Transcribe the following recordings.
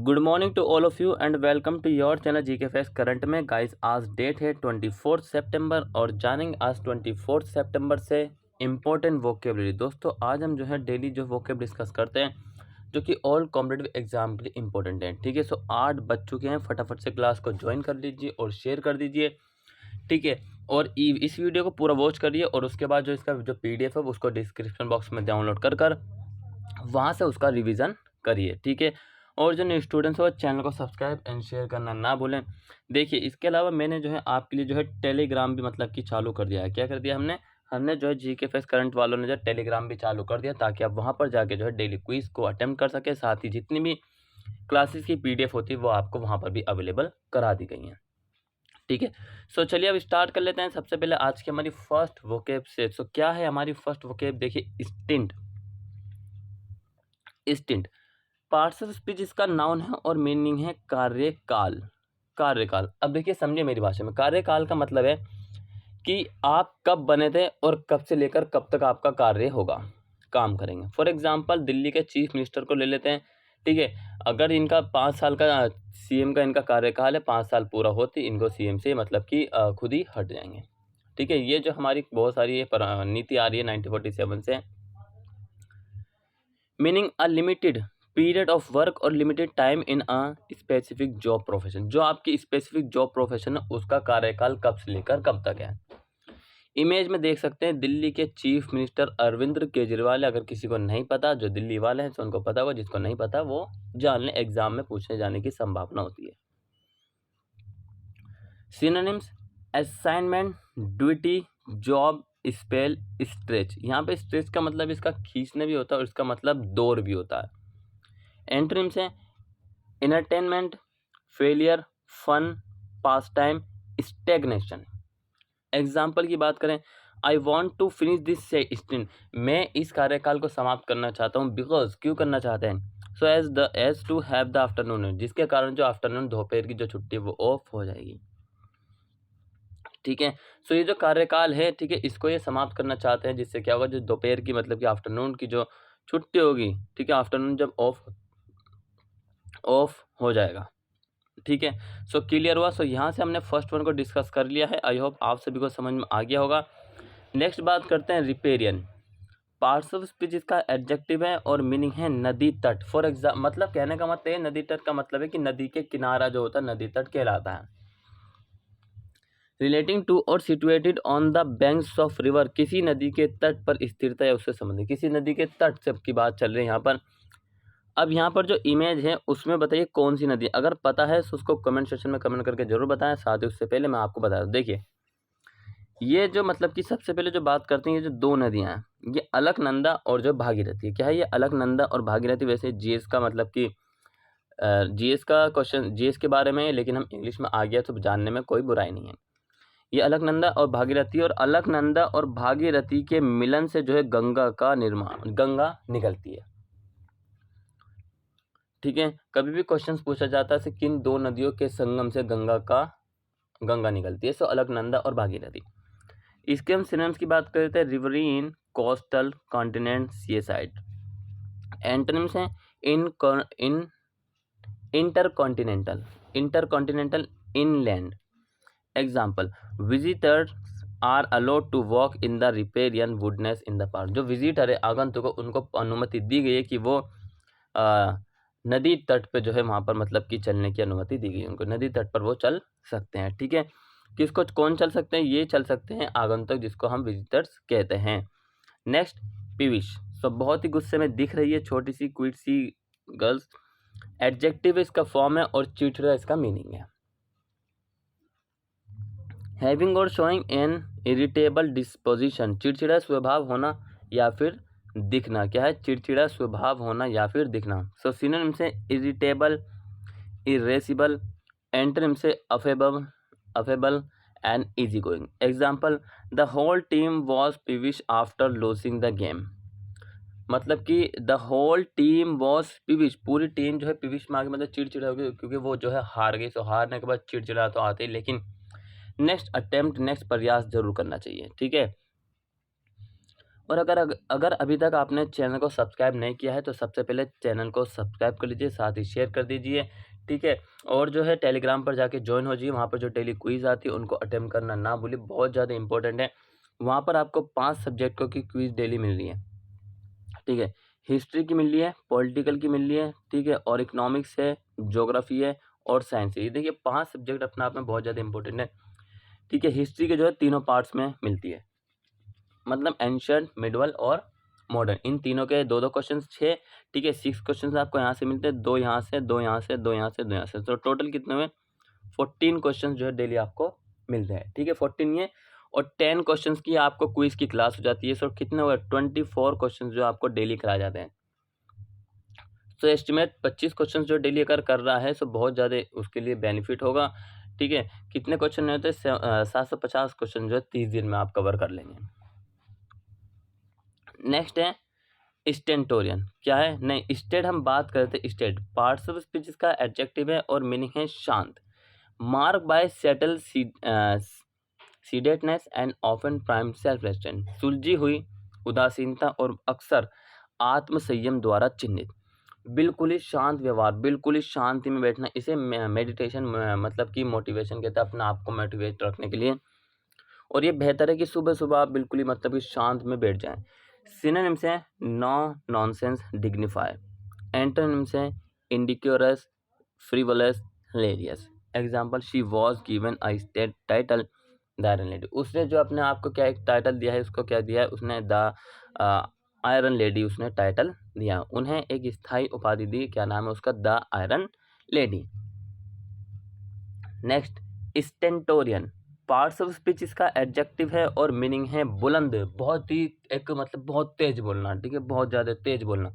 Good morning to all of you and welcome to your channel GK facts current में। Guys आज date है 24 सितंबर और जानेंगे आज 24 सितंबर से इम्पोर्टेंट वोकेबलरी। दोस्तों आज हम जो है डेली जो वोकेब डिस्कस करते हैं जो कि ऑल कॉम्पिटिटिव एग्जाम के लिए इंपॉर्टेंट है। ठीक है, सो 8 बज चुके हैं, फटाफट से क्लास को ज्वाइन कर लीजिए और शेयर कर दीजिए। ठीक है, और इस वीडियो को पूरा वॉच करिए और उसके बाद जो इसका जो PDF है उसको डिस्क्रिप्शन बॉक्स में डाउनलोड कर वहाँ से उसका रिवीजन करिए। ठीक है, और जो न्यू स्टूडेंट्स हो चैनल को सब्सक्राइब एंड शेयर करना ना भूलें। देखिए इसके अलावा मैंने जो है आपके लिए जो है टेलीग्राम भी मतलब कि चालू कर दिया है। क्या कर दिया हमने जो है जीके फैक्ट्स करंट वालों ने जो टेलीग्राम भी चालू कर दिया ताकि आप वहाँ पर जाके जो है डेली क्विज को अटेम्प्ट कर सके। साथ ही जितनी भी क्लासेस की PDF होती है वो आपको वहाँ पर भी अवेलेबल करा दी गई हैं। ठीक है, सो चलिए अब स्टार्ट कर लेते हैं। सबसे पहले आज की हमारी फर्स्ट वोकेब से। सो क्या है हमारी फर्स्ट वोकेब? देखिए stint. Stint parts of speech इसका नाउन है और मीनिंग है कार्यकाल। कार्यकाल, अब देखिए समझिए मेरी भाषा में, कार्यकाल का मतलब है कि आप कब बने थे और कब से लेकर कब तक आपका कार्य होगा, काम करेंगे। फॉर एग्जांपल दिल्ली के चीफ मिनिस्टर को ले लेते हैं। ठीक है, अगर इनका 5 साल का CM का इनका कार्यकाल है, 5 साल पूरा होते इनको CM से मतलब कि खुद ही हट जाएंगे। ठीक है, ये जो हमारी बहुत सारी ये नीति आ रही है 1947 से। Meaning a limited period of work और limited time in a specific job profession. जो आपकी स्पेसिफिक जॉब प्रोफेशन है उसका कार्यकाल कब से लेकर कब तक है। इमेज में देख सकते हैं दिल्ली के चीफ मिनिस्टर अरविंद केजरीवाल। अगर किसी को नहीं पता, जो दिल्ली वाले हैं तो उनको पता होगा, जिसको नहीं पता वो जान लें, एग्जाम में पूछने जाने की संभावना होती है। Synonyms assignment, duty, job, spell, stretch. यहाँ पे स्ट्रेच का मतलब इसका खींचने भी होता है और इसका मतलब दौड़ भी होता है। एंटोनिम्स हैं entertainment, failure, fun, pastime, stagnation. Example की बात करें, I want to finish this stint. मैं इस कार्यकाल को समाप्त करना चाहता हूँ। बिकॉज, क्यों करना चाहते हैं? So as to have the afternoon, जिसके कारण जो आफ्टरनून दोपहर की जो छुट्टी है वो ऑफ हो जाएगी। ठीक है, सो ये जो कार्यकाल है, ठीक है, इसको ये समाप्त करना चाहते हैं, जिससे क्या होगा, जो दोपहर की मतलब कि आफ्टरनून की जो छुट्टी होगी, ठीक है, आफ्टरनून जब ऑफ हो जाएगा। ठीक है, सो क्लियर हुआ। सो यहाँ से हमने फर्स्ट वन को डिस्कस कर लिया है। आई होप आप सभी को समझ में आ गया होगा। नेक्स्ट बात करते हैं रिपेरियन। पार्ट्स ऑफ स्पीच इसका एडजेक्टिव है और मीनिंग है नदी तट। फॉर एग्जाम्पल, मतलब कहने का मतलब है, नदी तट का मतलब है कि नदी के किनारा जो होता है नदी तट कहलाता है। रिलेटिंग टू और situated on the banks of river, किसी नदी के तट पर स्थिरता है उससे संबंधित। किसी नदी के तट से की बात चल रही है यहाँ पर। अब यहाँ पर जो इमेज है उसमें बताइए कौन सी नदी। अगर पता है तो उसको कमेंट सेक्शन में कमेंट करके जरूर बताएं। साथ ही उससे पहले मैं आपको बता दूं, देखिए ये जो मतलब कि सबसे पहले जो बात करते हैं, ये जो दो नदियाँ हैं, ये अलकनंदा और जो भागीरथी है। क्या है ये? अलकनंदा और भागीरथी। वैसे GS का मतलब कि GS का क्वेश्चन GS के बारे में है, लेकिन हम इंग्लिश में आ गया तो जानने में कोई बुराई नहीं है। ये अलकनंदा और भागीरथी, और अलकनंदा और भागीरथी के मिलन से जो है गंगा का निर्माण, गंगा निकलती है। ठीक है, कभी भी क्वेश्चन पूछा जाता है किन दो नदियों के संगम से गंगा निकलती है। सो अलकनंदा और भागीरथी। इसके हम सिनोनिम्स की बात करते हैं, riverine, coastal, continent, seaside. Antonyms हैं इन intercontinental, inland. Example, visitors are allowed to walk in the riparian woodness in the park. जो विजिटर है, आगंतुक को, उनको अनुमति दी गई है कि वो नदी तट पे जो है वहाँ पर मतलब कि चलने की अनुमति दी गई है उनको। नदी तट पर वो चल सकते हैं। ठीक है, किसको कौन चल सकते हैं? ये चल सकते हैं आगंतुक, जिसको हम विजिटर्स कहते हैं। नेक्स्ट, पीविश। सो बहुत ही गुस्से में दिख रही है, छोटी सी क्विट सी गर्ल्स। एडजेक्टिव इसका फॉर्म है और चिड़चिड़ा इसका मीनिंग है। हैविंग और शोइंग एन इरिटेबल डिस्पोजिशन, चिड़चिड़ा स्वभाव होना या फिर दिखना। क्या है? चिड़चिड़ा स्वभाव होना या फिर दिखना। सो सिनोनिम से इरिटेबल, इरेसिबल। एंटोनिम से affable and easy going. Example, the whole team was peevish after losing the game. मतलब कि the whole team was peevish, पूरी टीम जो है पीविश में आगे मतलब चिड़चिड़ा होगी, क्योंकि वो जो है हार गई। सो हारने के बाद चिड़चिड़ा तो आते ही, लेकिन नेक्स्ट प्रयास जरूर करना चाहिए। ठीक है, और अगर अभी तक आपने चैनल को सब्सक्राइब नहीं किया है तो सबसे पहले चैनल को सब्सक्राइब कर लीजिए, साथ ही शेयर कर दीजिए, ठीक है। और जो है टेलीग्राम पर जाके ज्वाइन हो जाइए, वहाँ पर जो डेली क्विज़ आती है उनको अटेम्प्ट करना ना भूलिए, बहुत ज़्यादा इंपॉर्टेंट है। वहाँ पर आपको 5 सब्जेक्टों की क्विज़ डेली मिल रही है, ठीक है। हिस्ट्री की मिल रही है, पॉलिटिकल की मिल रही है, ठीक है, और इकोनॉमिक्स है, ज्योग्राफी है और साइंस है। ये देखिए 5 सब्जेक्ट अपने आप में बहुत ज़्यादा इंपॉर्टेंट है, ठीक है। हिस्ट्री के जो है तीनों पार्ट्स में मिलती है, मतलब एंशिएंट, मिडवल और मॉडर्न, इन तीनों के 2-2 क्वेश्चंस 6, ठीक है। 6 क्वेश्चंस आपको यहाँ से मिलते हैं, 2 यहाँ से, 2 यहाँ से, 2 यहाँ से, 2 यहाँ से, तो टोटल कितने हुए 14 क्वेश्चंस जो है डेली आपको मिलते हैं, ठीक है। 14 ये और 10 क्वेश्चंस की आपको क्विज की क्लास हो जाती है, सो कितने हुए 24 क्वेश्चंस जो आपको डेली कराए जाते हैं। तो एस्टिमेट 25 क्वेश्चंस जो डेली अगर कर रहा है सो बहुत ज़्यादा उसके लिए बेनिफिट होगा, ठीक है। कितने क्वेश्चन नहीं होते 750 क्वेश्चन जो है 30 दिन में आप कवर कर लेंगे। नेक्स्ट है स्टेंटोरियन, क्या है, नहीं स्टेट हम बात करते हैं, स्टेट पार्ट्स ऑफ स्पीच इसका एडजेक्टिव है और मीनिंग है शांत, mark by settle sedateness and often prim self restraint, सुलझी हुई उदासीनता और अक्सर आत्मसंयम द्वारा चिन्हित, बिल्कुल ही शांत व्यवहार, बिल्कुल ही शांति में बैठना, इसे मेडिटेशन मतलब कि मोटिवेशन कहते हैं, अपने आप को मोटिवेट रखने के लिए। और ये बेहतर है कि सुबह सुबह आप बिल्कुल ही मतलब कि शांत में बैठ जाएं। सिनोनिम्स हैं नो नॉनसेंस डिग्निफाई, एंटोनिम्स हैं indecorous frivolous hilarious. Example she was given a staid title the iron lady, उसने जो अपने आप को क्या एक टाइटल दिया है, उसको क्या दिया है, उसने द आयरन लेडी उसने टाइटल दिया, उन्हें एक स्थायी उपाधि दी, क्या नाम है उसका, the iron lady. Next stentorian, parts of speech इसका एडजेक्टिव है और मीनिंग है बुलंद, बहुत ही एक मतलब बहुत तेज बोलना, ठीक है, बहुत ज़्यादा तेज बोलना।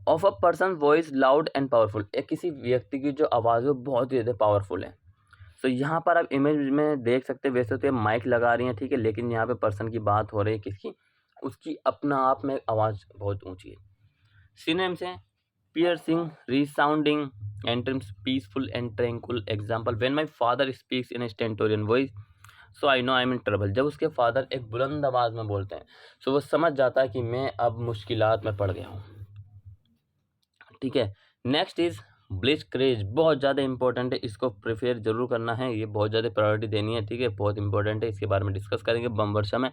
Of a person voice loud and powerful, एक किसी व्यक्ति की जो आवाज़ है बहुत ही ज़्यादा पावरफुल है। तो यहाँ पर आप इमेज में देख सकते हैं, वैसे तो ये माइक लगा रही हैं, ठीक है, लेकिन यहाँ पे पर्सन की बात हो रही है किसकी, उसकी अपना आप में आवाज़ बहुत ऊंची है। सिनोनिम्स हैं piercing, resounding, antonyms peaceful and tranquil. Example when my father speaks in stentorian voice so I know I am in trouble, जब उसके फादर एक बुलंद आवाज़ में बोलते हैं सो वो समझ जाता है कि मैं अब मुश्किलात में पड़ गया हूँ, ठीक है। नेक्स्ट इज ब्लिट्ज क्रेज, बहुत ज़्यादा इंपॉर्टेंट है, इसको प्रिफेयर जरूर करना है, ये बहुत ज़्यादा प्रायोरिटी देनी है, ठीक है, बहुत इंपॉर्टेंट है, इसके बारे में डिस्कस करेंगे बम वर्षा में।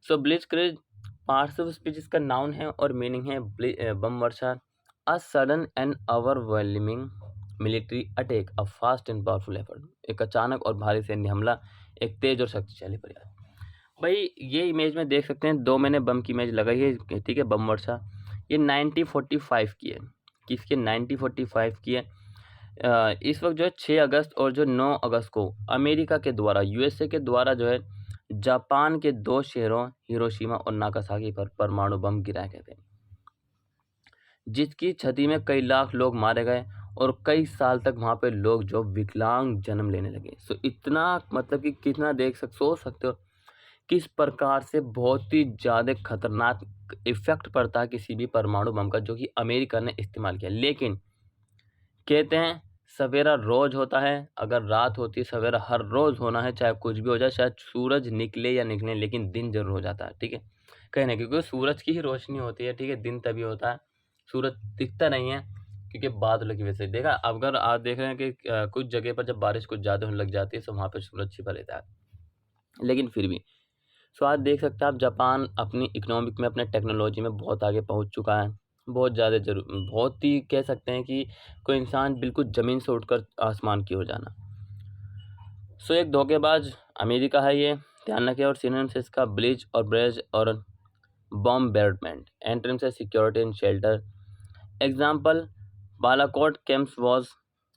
So blitzkrieg parts of speech इसका नाउन है और मीनिंग है बम वर्षा, a sudden and overwhelming military attack, a fast and powerful effort, एक अचानक और भारी सैन्य हमला, एक तेज और शक्तिशाली प्रयास। भाई ये इमेज में देख सकते हैं, 2 मैंने बम की इमेज लगाई है, ठीक है, बम वर्षा, ये 1945 की है, किसके 1945 की है। इस वक्त जो है 6 अगस्त और जो 9 अगस्त को अमेरिका के द्वारा, यूएसए के द्वारा जो है जापान के 2 शहरों हिरोशिमा और नागासाकी पर परमाणु बम गिराए गए थे, जिसकी क्षति में कई लाख लोग मारे गए और कई साल तक वहाँ पे लोग जो विकलांग जन्म लेने लगे। सो इतना मतलब कि कितना सोच सकते हो किस प्रकार से बहुत ही ज़्यादा खतरनाक इफेक्ट पड़ता है किसी भी परमाणु बम का, जो कि अमेरिका ने इस्तेमाल किया। लेकिन कहते हैं सवेरा रोज होता है, अगर रात होती है सवेरा हर रोज होना है, चाहे कुछ भी हो जाए, शायद सूरज निकले या निकले, लेकिन दिन जरूर हो जाता है, ठीक है, कहने क्योंकि सूरज की ही रोशनी होती है, ठीक है, दिन तभी होता है, सूरज दिखता नहीं है क्योंकि बादलों की वजह से। देखा, अगर आप देख रहे हैं कि कुछ जगह पर जब बारिश कुछ ज़्यादा होने लग जाती है तो वहाँ पर सूरज छिपा रहता है, लेकिन फिर भी। सो आज देख सकते हैं आप जापान अपनी इकोनॉमिक में, अपने टेक्नोलॉजी में बहुत आगे पहुंच चुका है, बहुत ज़्यादा बहुत ही कह सकते हैं कि कोई इंसान बिल्कुल ज़मीन से उठकर आसमान की ओर जाना। सो एक धोखेबाज अमेरिका है ये, ध्यान रखें। और सिनोनिम्स इसका ब्लिच और ब्रेज और बॉम्बेरमेंट, एंटोनिम्स है security and shelter. Example Balakot camps was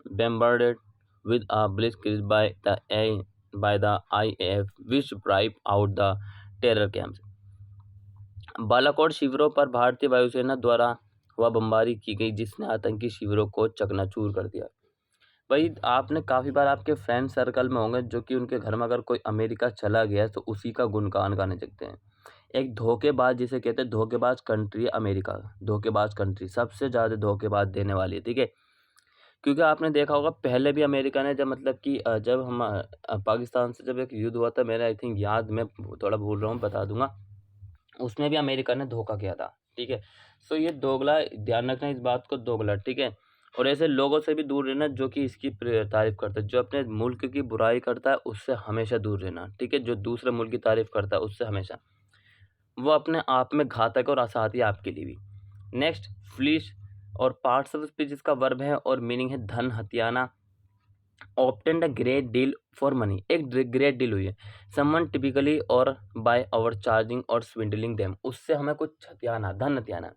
bombarded with a blitzkrieg by the IAF which wiped out the terror camps। Balakot शिविरों पर भारतीय वायुसेना द्वारा हुआ बमबारी की गई, जिसने आतंकी शिविरों को चकनाचूर कर दिया। भाई आपने काफ़ी बार आपके फ्रेंड सर्कल में होंगे जो कि उनके घर में अगर कोई अमेरिका चला गया तो उसी का गुणगान गाने लगते हैं। एक धोखेबाज जिसे कहते हैं, धोखेबाज कंट्री है अमेरिका, धोखेबाज कंट्री सबसे ज़्यादा धोखेबाज देने वाली है, ठीक है। क्योंकि आपने देखा होगा पहले भी अमेरिका ने जब मतलब कि जब हम पाकिस्तान से जब एक युद्ध हुआ था, मेरा आई थिंक याद, मैं थोड़ा भूल रहा हूँ, बता दूंगा। उसमें भी अमेरिका ने धोखा किया था, ठीक है। सो ये दोगला, ध्यान रखना इस बात को, दोगला, ठीक है। और ऐसे लोगों से भी दूर रहना जो कि इसकी तारीफ करता है, जो अपने मुल्क की बुराई करता है उससे हमेशा दूर रहना, ठीक है। जो दूसरे मुल्क की तारीफ करता है उससे हमेशा, वो अपने आप में घातक और असाध्य है आपके लिए भी। नेक्स्ट, फ्लीश और पार्ट्स ऑफ स्पीच इसका वर्ब है और मीनिंग है धन हथियाना। Obtained a great deal for money, एक ग्रेट डील हुई है। समवन टिपिकली और बाय ओवर चार्जिंग और स्विंडलिंग देम, उससे हमें कुछ हथियाना, धन हथियाना।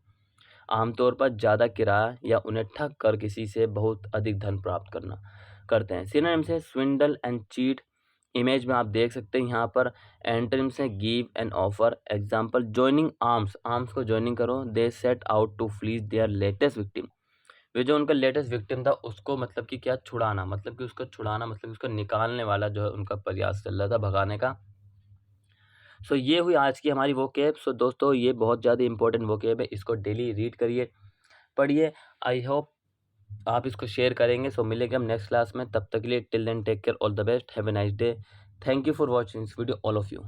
आमतौर पर ज़्यादा किराया या उन्हें ठग कर किसी से बहुत अधिक धन प्राप्त करना करते हैं। सिनोनिम्स है स्विंडल एंड चीट। इमेज में आप देख सकते हैं यहाँ पर एंटोनिम्स है give and offer. Example joining arms, arms को जॉइनिंग करो। They set out to fleece their latest victim, वे जो उनका लेटेस्ट विक्टिम था उसको मतलब कि क्या, छुड़ाना, मतलब कि उसको छुड़ाना, मतलब उसको निकालने वाला जो है उनका प्रयास चल रहा था भगाने का। सो ये हुई आज की हमारी वोकैब। सो दोस्तों ये बहुत ज़्यादा इंपॉर्टेंट वोकैब है, इसको डेली रीड करिए, पढ़िए। आई होप आप इसको शेयर करेंगे। सो मिलेंगे हम नेक्स्ट क्लास में, तब तक के लिए till then take care, all the best, have a nice day. Thank you for watching this video all of you.